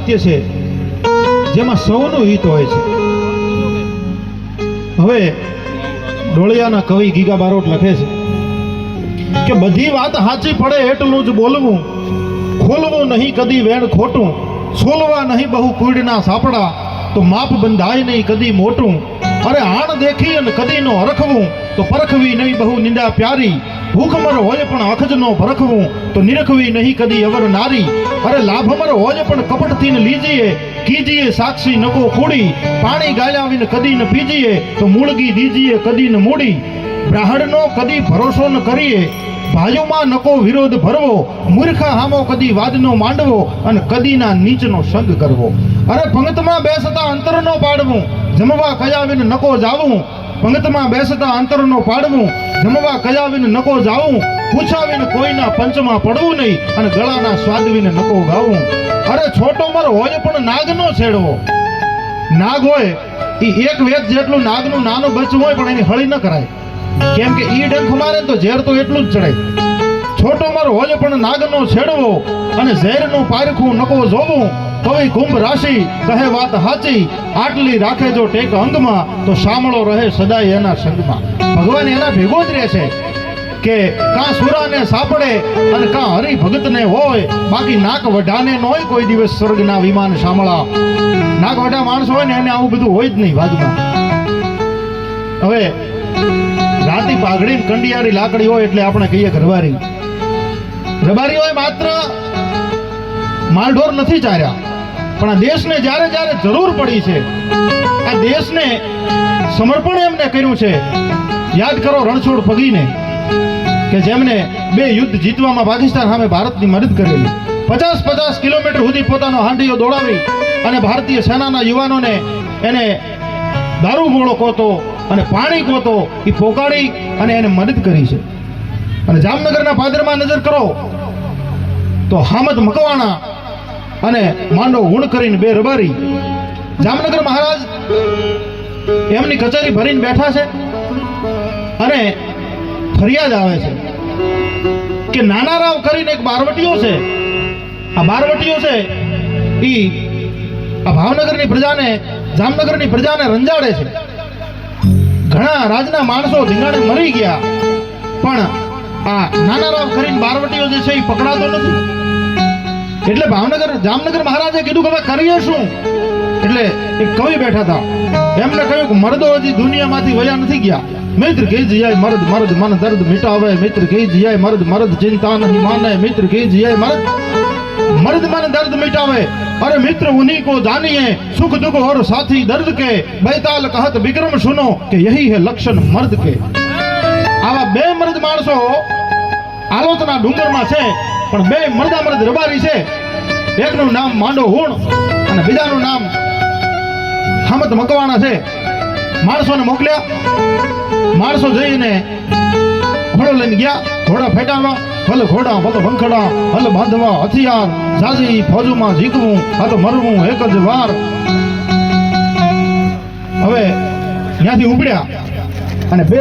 છે જેમાં સૌનું હિત હોય છે. હવે ડોળિયાના કવિ ગીગા બારોટ લખે છે કે બધી વાત સાચી પડે એટલું જ બોલવું, ખોલવું નહીં કદી વેણ ખોટું, સોલવા નહીં બહુ કુડના સાપડા, તો માપ બંધાય નહીં કદી મોટું. અરે આણ દેખી અને કદી નો હરખવું, તો પરખવી નહીં બહુ નિંદા પ્યારી. ભૂખમર હોય પણ અખજનો ભરખવું, તો નિરખવી નહીં કદી અવર નારી. અરે લાભમર હોય પણ કપટથી ન લીજીએ, કીજીએ સાક્ષી નકો કૂડી. પાણી ગાયાવીને કદી ન પીજીએ, તો મૂળગી દીજીએ કદી ન મૂડી. બ્રાહ્મણનો કદી ભરોસો ન કરીએ, ભાઈઓમાં નકો વિરોધ ભરવો. મૂર્ખા હામો કદી વાદનો માંડવો, અને કદીના નીચનો સંગ કરવો. અરે પંગતમાં બેસતા અંતરનો પાડવું, જમવા કયાવીને નકો જાવું. પંગતમાં બેસતા અંતરનો પાડવું, જમવા કયાવીને નકો જાવું. પૂછાવીને કોઈના પંચમાં પડવું નહીં, અને ગળાના સ્વાદવીને નકો ગાવું. અરે છોટો મર હોય પણ નાગનો છેડવો. નાગ હોય એ એક વેદ જેટલું નાગનું નાનું બચ્ચું હોય પણ એની હળી ન કરાય, કેમ કે ઈ ડંખ મારે તો ઝેર તો એટલું જ ચડે. છોટો મર હોય પણ નાગનો છેડવો, અને ઝેરનું પારખું નકો જોવું. કવિ કુંભ રાશિ કહે વાત હાચી, આટલી રાખે જો ટેક અંગમાં, તો સાંભળો રહે સદાય એના સંગમાં. ભગવાન એના ભેગો જ રહે છે કે કાં સુરાને સાપડે અને કાં હરિ ભગતને હોય. બાકી નાક વઢાને ન હોય કોઈ દિવસ સ્વર્ગના વિમાન સાંભળા. નાક વઢા માણસો હોય ને એને આવું બધું હોય જ નહીં ભાગમાં. હવે રાતી પાઘડી કંડિયારી લાકડી હોય એટલે આપણે કહીએ રબારી. રબારી હોય માત્ર માલઢોર નથી ચાર્યા, પણ આ દેશને જ્યારે જ્યારે જરૂર પડી છે, આ દેશને સમર્પણ એમને કર્યું છે. યાદ કરો રણછોડ પગીને, કે જેમને 2 યુદ્ધ જીતવામાં પાકિસ્તાન સામે ભારતની મદદ કરેલી. 50-50 કિલોમીટર સુધી પોતાનો હાંડીઓ દોડાવી અને ભારતીય સેનાના યુવાનોને એને દારૂ ગોળો કોતો અને પાણી કોતો એ પોકાડી અને એને મદદ કરી છે. અને જામનગરના પાદરમાં નજર કરો તો હામદ મકવાણા અને માંડો હુણ કરીને 2 રબારી. જામનગર મહારાજ એમની કચેરી ભરીને બેઠા છે અને ફરિયાદ આવે છે કે નાના રાવ કરીને એક બારવટીયો છે. આ બારવટીયો છે એ આ ભાવનગરની પ્રજાને, જામનગરની પ્રજાને રંજાડે છે. ઘણા રાજના માણસો ધીંગાણે મરી ગયા, પણ આ નાના રાવ કરીને બારવટીયો જે છે એ પકડાતો નથી. એટલે જામનગર મહારાજે કીધું કે હવે કરીએ શું? એટલે એક કવિ બેઠા હતા, એમને કહ્યું કે મર્દો હજી દુનિયામાંથી વયા નથી ગયા. મિત્ર કઈ જિયાય મર્દ મર્દ મન દર્દ મિટાવે. મિત્ર કઈ જિયાય મર્દ મર્દ ચિંતા નહીં માને. મિત્ર કઈ જિયાય મર્દ मर्द मन दर्द मिटावे. अरे मित्र उन्हीं को जानिए, सुख दुख और साथी दर्द के. बैताल कहत विक्रम सुनो, कि यही है लक्षण मर्द के. आवा 2 मर्द माणसो आलोचना डુંગરમાં છે, પણ 2 મર્દા મર્દ રબારી છે. એકનું નામ માંડો હુણ અને બીજાનું નામ હામદ મકવાણા છે. માણસોને મોકલ્યા, માણસો જઈને ઘોડો લઈને ગયા. ઘોડા ફેટાવા, ભલે ઘોડા ભલે વંખડા, ભલે બાંધવા હથિયાર. ઝાઝી ફોજમાં જીકવું, આ તો મરવું એક જ વાર. હવે ત્યાંથી ઉપડ્યા અને